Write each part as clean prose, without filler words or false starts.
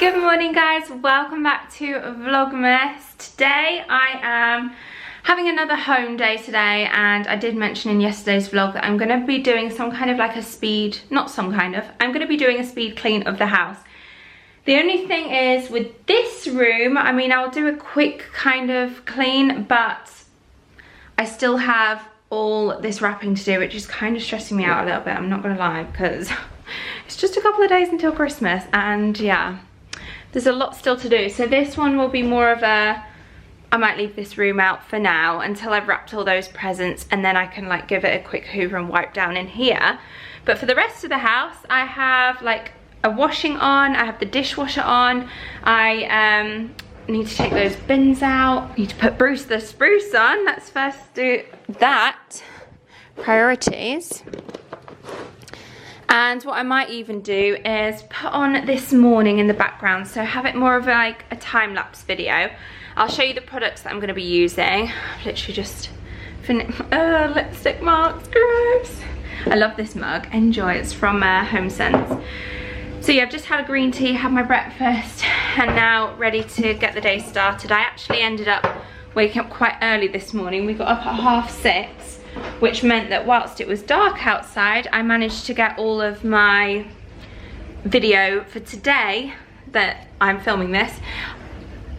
Good morning guys, welcome back to Vlogmas. Today I am having another home day today, and I did mention in yesterday's vlog that I'm going to be doing some kind of like a speed, I'm going to be doing a speed clean of the house. The only thing is with this room, I mean I'll do a quick kind of clean, but I still have all this wrapping to do, which is kind of stressing me out a little bit, I'm not going to lie, because it's just a couple of days until Christmas and yeah. There's a lot still to do, so this one will be more of a, I might leave this room out for now until I've wrapped all those presents, and then I can like give it a quick hoover and wipe down in here. But for the rest of the house, I have like a washing on, I have the dishwasher on, I need to take those bins out, need to put Bruce the spruce on. Let's first do that. Priorities. And what I might even do is put on This Morning in the background, so have it more of like a time-lapse video. I'll show you the products that I'm going to be using. I've literally just finished, lipstick marks, gross. I love this mug, enjoy, it's from Home Sense. So yeah, I've just had a green tea, had my breakfast, and now ready to get the day started. I actually ended up waking up quite early this morning. We got up at 6:30. Which meant that whilst it was dark outside, I managed to get all of my video for today that I'm filming this,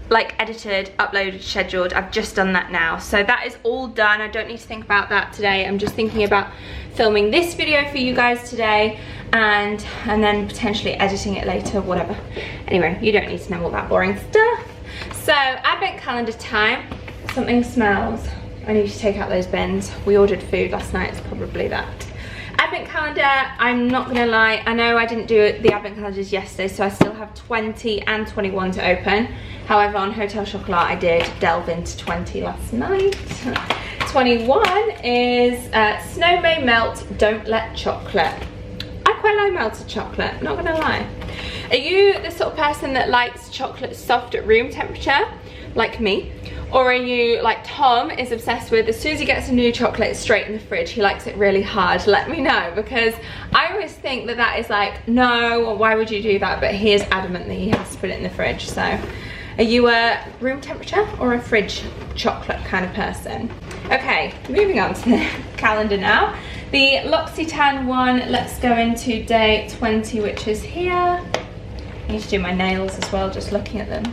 like edited, uploaded, scheduled. I've just done that now. So that is all done. I don't need to think about that today. I'm just thinking about filming this video for you guys today and then potentially editing it later, whatever. Anyway, you don't need to know all that boring stuff. So, advent calendar time. Something smells. I need to take out those bins. We ordered food last night, it's probably that. Advent calendar, I'm not gonna lie, I know I didn't do the advent calendars yesterday, so I still have 20 and 21 to open. However, on Hotel Chocolat, I did delve into 20 last night. 21 is Snow May Melt, Don't Let Chocolate. I quite like melted chocolate, not gonna lie. Are you the sort of person that likes chocolate soft at room temperature, like me? Or are you like Tom is obsessed with, as soon as he gets a new chocolate, it's straight in the fridge, he likes it really hard? Let me know, because I always think that that is like, no, why would you do that? But he is adamant that he has to put it in the fridge. So are you a room temperature or a fridge chocolate kind of person? Okay, moving on to the calendar now. The L'Occitane one, let's go into day 20, which is here. I need to do my nails as well, just looking at them.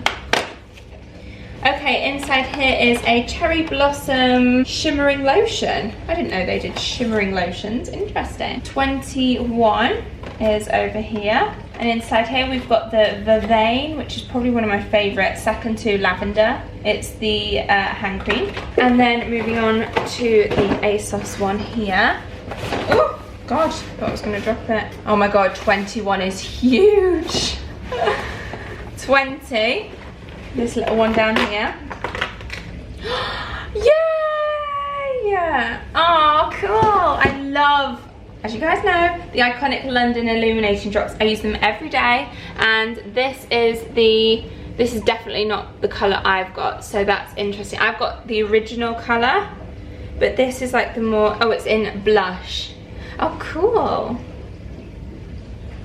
Okay, inside here is a Cherry Blossom shimmering lotion. I didn't know they did shimmering lotions, interesting. 21 is over here. And inside here we've got the Vervain, which is probably one of my favourites, second to lavender. It's the hand cream. And then moving on to the ASOS one here. Oh, God, I thought I was gonna drop it. Oh my God, 21 is huge. 20. This little one down here. Yay! Oh, cool. I love, as you guys know, the iconic London illuminating drops. I use them every day, and this is definitely not the colour I've got, so that's interesting. I've got the original colour, but this is like the more, oh, it's in blush. Oh, cool.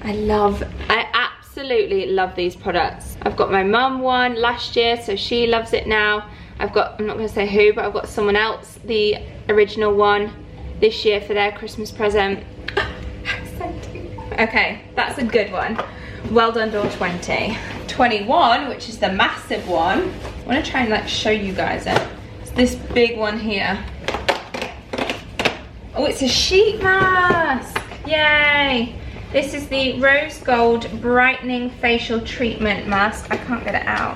I absolutely love these products. I've got my mum one last year, so she loves it now. I've got, I'm not going to say who, but I've got someone else, the original one, this year for their Christmas present. Okay, that's a good one. Well done, door 20. 21, which is the massive one. I want to try and like show you guys it. It's this big one here. Oh, it's a sheet mask. Yay. This is the Rose Gold Brightening Facial Treatment Mask. I can't get it out.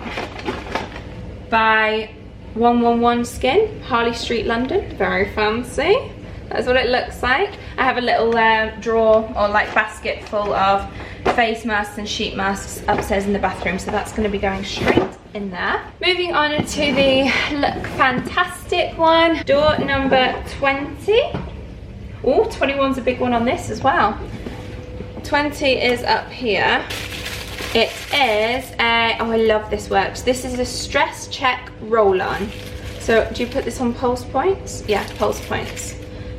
By 111 Skin, Harley Street, London. Very fancy. That's what it looks like. I have a little drawer or like basket full of face masks and sheet masks upstairs in the bathroom, so that's going to be going straight in there. Moving on to the Look Fantastic one. Door number 20. Oh, 21's a big one on this as well. 20 is up here. It is a, oh, I love this works. This is a Stress Check roll-on. So do you put this on pulse points? Yeah, pulse points.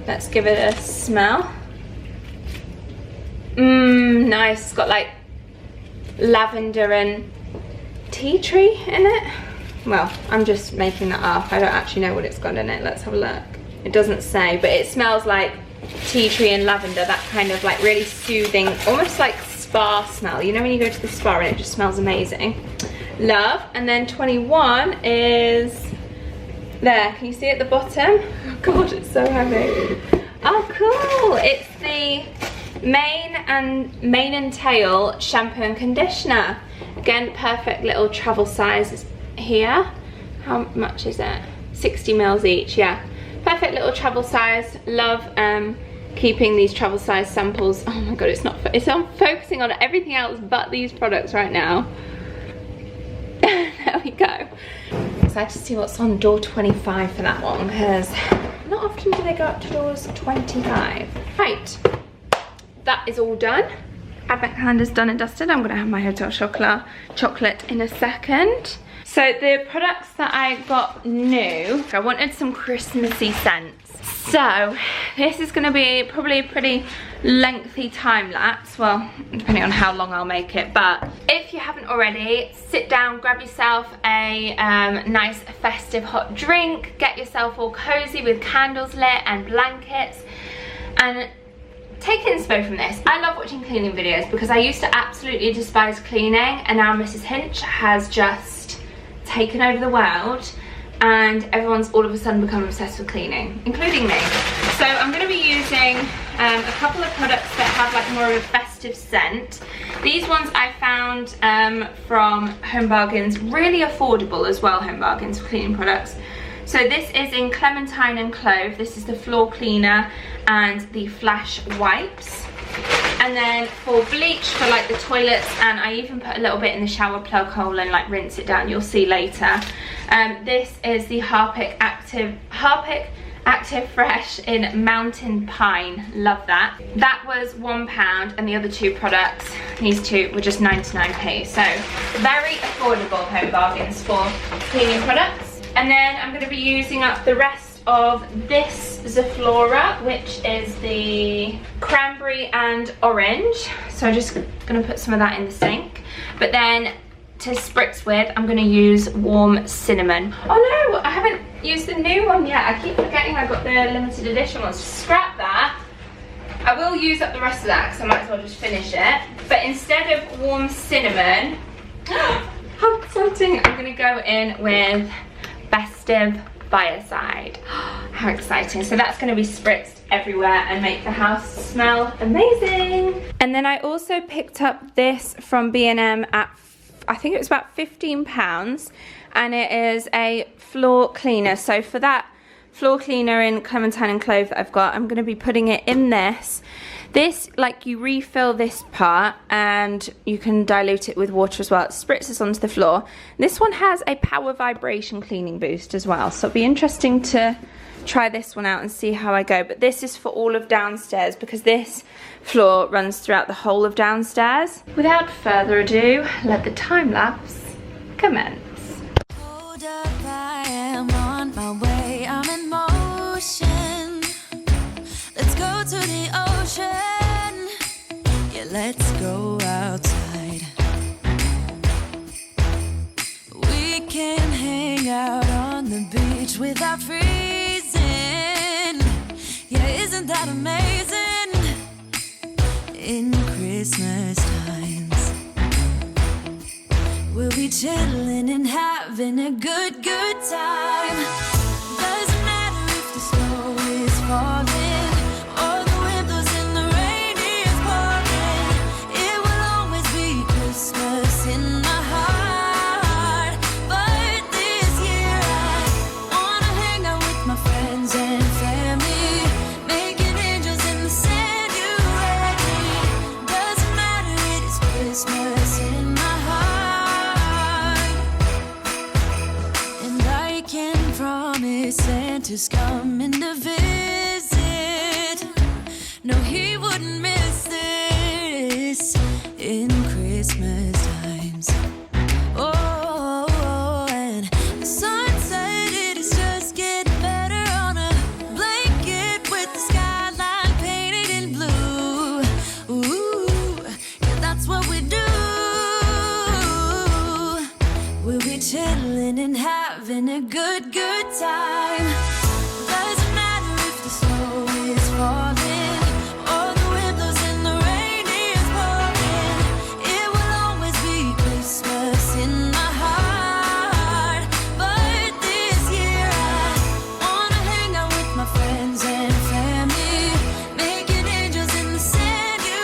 Let's give it a smell. Nice. It's got like lavender and tea tree in it. Well, I'm just making that up. I don't actually know what it's got in it. Let's have a look. It doesn't say, but it smells like tea tree and lavender, that kind of like really soothing, almost like spa smell. You know when you go to the spa and it just smells amazing. Love. And then 21 is there. Can you see at the bottom? Oh God, it's so heavy. Oh cool. It's the mane and tail shampoo and conditioner. Again, perfect little travel size here. How much is it? 60 mils each, yeah. Perfect little travel size. Love keeping these travel size samples. Oh my God, I'm focusing on everything else but these products right now. There we go. Excited to see what's on door 25 for that one, because not often do they go up to doors 25. Right, that is all done. Advent calendar's done and dusted. I'm gonna have my hotel chocolate in a second. So the products that I got new, I wanted some Christmassy scents. So this is gonna be probably a pretty lengthy time lapse, well, depending on how long I'll make it, but if you haven't already, sit down, grab yourself a nice festive hot drink, get yourself all cozy with candles lit and blankets, and take inspo from this. I love watching cleaning videos because I used to absolutely despise cleaning, and now Mrs. Hinch has just taken over the world and everyone's all of a sudden become obsessed with cleaning, including me. So I'm going to be using a couple of products that have like more of a festive scent. These ones I found from Home Bargains, really affordable as well, Home Bargains for cleaning products. So this is in clementine and clove. This is the floor cleaner and the flash wipes. And then for bleach for like the toilets, and I even put a little bit in the shower plug hole and like rinse it down, you'll see later. This is the Harpic Active Fresh in Mountain Pine. Love that. That was £1, and the other two products, these two, were just 99p. So very affordable Home Bargains for cleaning products. And then I'm going to be using up the rest of this Zaflora, which is the cranberry and orange. So I'm just going to put some of that in the sink. But then to spritz with, I'm going to use warm cinnamon. Oh no, I haven't used the new one yet. I keep forgetting I got the limited edition ones. Scrap that. I will use up the rest of that because I might as well just finish it. But instead of warm cinnamon, how exciting, I'm going to go in with Festive Fireside. How exciting. So that's going to be spritzed everywhere and make the house smell amazing. And then I also picked up this from B&M at, I think it was about £15, and it is a floor cleaner. So for that floor cleaner in clementine and clove that I've got, I'm going to be putting it in this. This, like, you refill this part and you can dilute it with water as well. It spritzes onto the floor. This one has a power vibration cleaning boost as well, so it'll be interesting to try this one out and see how I go. But this is for all of downstairs because this floor runs throughout the whole of downstairs. Without further ado, let the time lapse commence. Hold up, I am on my way, I'm in motion. Let's go to the ocean, yeah, let's go outside. We can hang out on the beach without freezing, yeah, isn't that amazing? In Christmas times, we'll be chilling and having a good time. Doesn't matter if the snow is falling or the wind blows and the rain is pouring. It will always be Christmas in my heart. But this year I wanna hang out with my friends and family, making angels in the sand. You ready? Doesn't matter, it is Christmas in my heart. And I can promise Santa's coming to visit. No, he wouldn't miss this in Christmas times. Oh, and the sunset, it is just getting better on a blanket with the skyline painted in blue. Ooh, yeah, that's what we do. laughing and having a good time. Doesn't matter if the snow is falling or the wind blows and the rain is pouring. It will always be Christmas in my heart. But this year I wanna hang out with my friends and family, making angels in the sanctuary.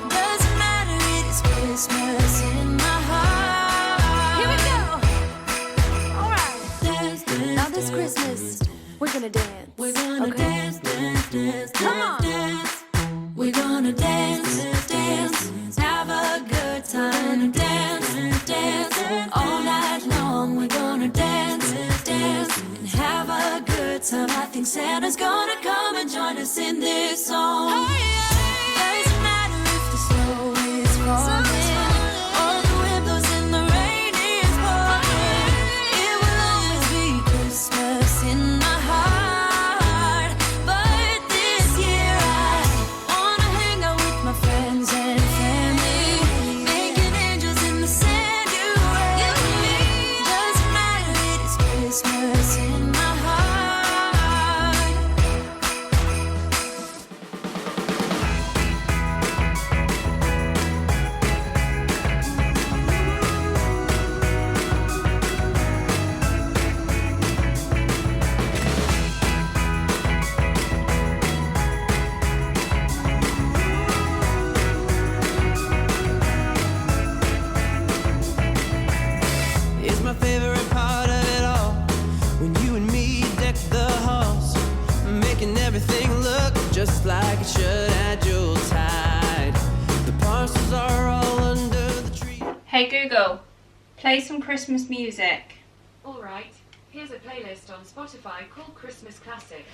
Doesn't matter, it is Christmas in my heart. Here we go. All right. Dance, dance, now this Christmas, we're gonna dance. We're gonna dance, dance, dance, come on. Dance. We're gonna dance, dance, have a good time. Dance, dance, all night long. We're gonna dance, dance, and have a good time. I think Santa's gonna come and join us in this song. Doesn't matter if the snow is falling or the wind blows and the rain is pouring. It will always be Christmas in my heart. But this year I wanna hang out with my friends and family, making angels in the sanctuary. Doesn't matter, it is Christmas in my heart. It's my favorite part of it all, when you and me deck the halls, making everything look just like it should at Yuletide. The parcels are all under the tree. Hey Google, play some Christmas music. Alright, here's a playlist on Spotify called Christmas Classics.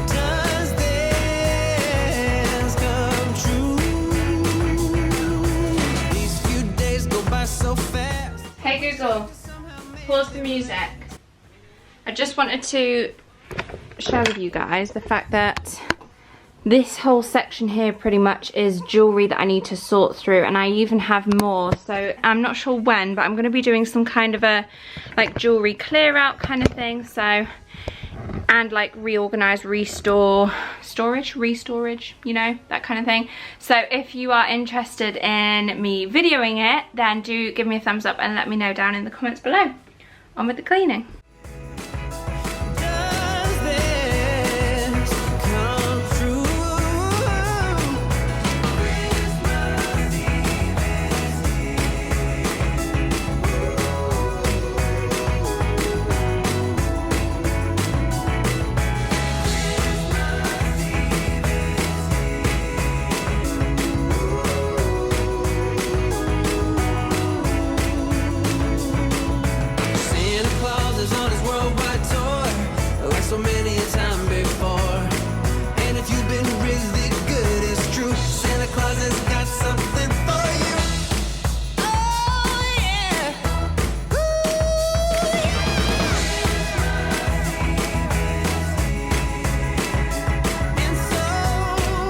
Does this come true? These few days go by so fast. Hey Google, pause the music. I just wanted to share with you guys the fact that this whole section here pretty much is jewellery that I need to sort through, and I even have more, so I'm not sure when, but I'm going to be doing some kind of a like jewellery clear out kind of thing, so, and like reorganise, restore, restorage, you know, that kind of thing. So if you are interested in me videoing it, then do give me a thumbs up and let me know down in the comments below. On with the cleaning. Does this come true? Santa Claus is on his worldwide tour, like so many a time before. And if you've been really good, it's true, Santa Claus has got something for you. Oh yeah. And so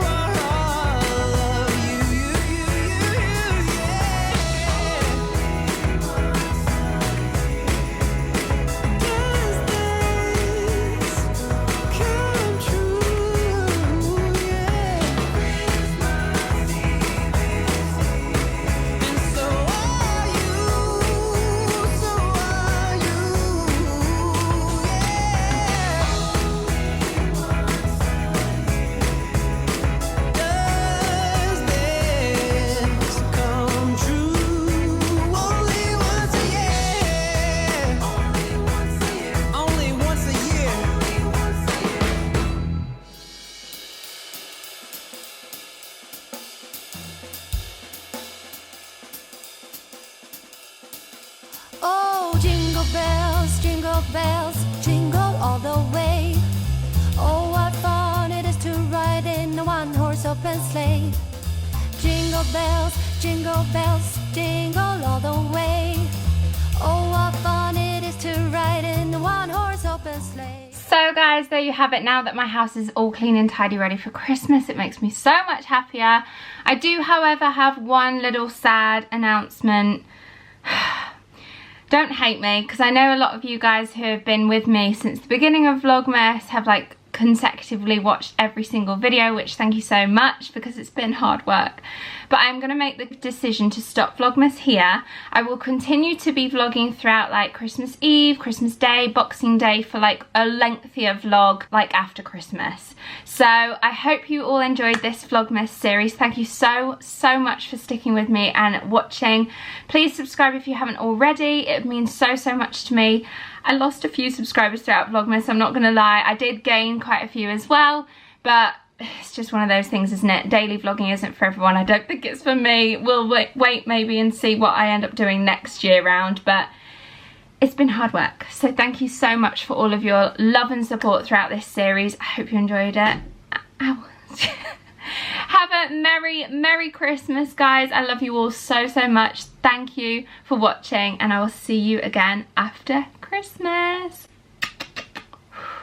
are all of you, Does this come true? And so are you, Does this come true? Only once a year. Only once a year. Oh, jingle bells, jingle all the way. Oh, what fun it is to ride in a one-horse open sleigh. Jingle bells, jingle all the way. Oh, what fun it is to ride in the one-horse open sleigh. So guys, there you have it. Now that my house is all clean and tidy ready for Christmas, it makes me so much happier. I do, however, have one little sad announcement. Don't hate me, because I know a lot of you guys who have been with me since the beginning of Vlogmas have like consecutively watched every single video, which thank you so much, because it's been hard work. But I'm going to make the decision to stop Vlogmas here. I will continue to be vlogging throughout like Christmas Eve, Christmas Day, Boxing Day for like a lengthier vlog like after Christmas. So I hope you all enjoyed this Vlogmas series. Thank you so much for sticking with me and watching. Please subscribe if you haven't already. It means so much to me. I lost a few subscribers throughout Vlogmas, I'm not gonna lie. I did gain quite a few as well, but it's just one of those things, isn't it? Daily vlogging isn't for everyone. I don't think it's for me. We'll wait maybe and see what I end up doing next year round, but it's been hard work. So thank you so much for all of your love and support throughout this series. I hope you enjoyed it. Ow. Have a merry Christmas, guys. I love you all so much. Thank you for watching, and I will see you again after Christmas.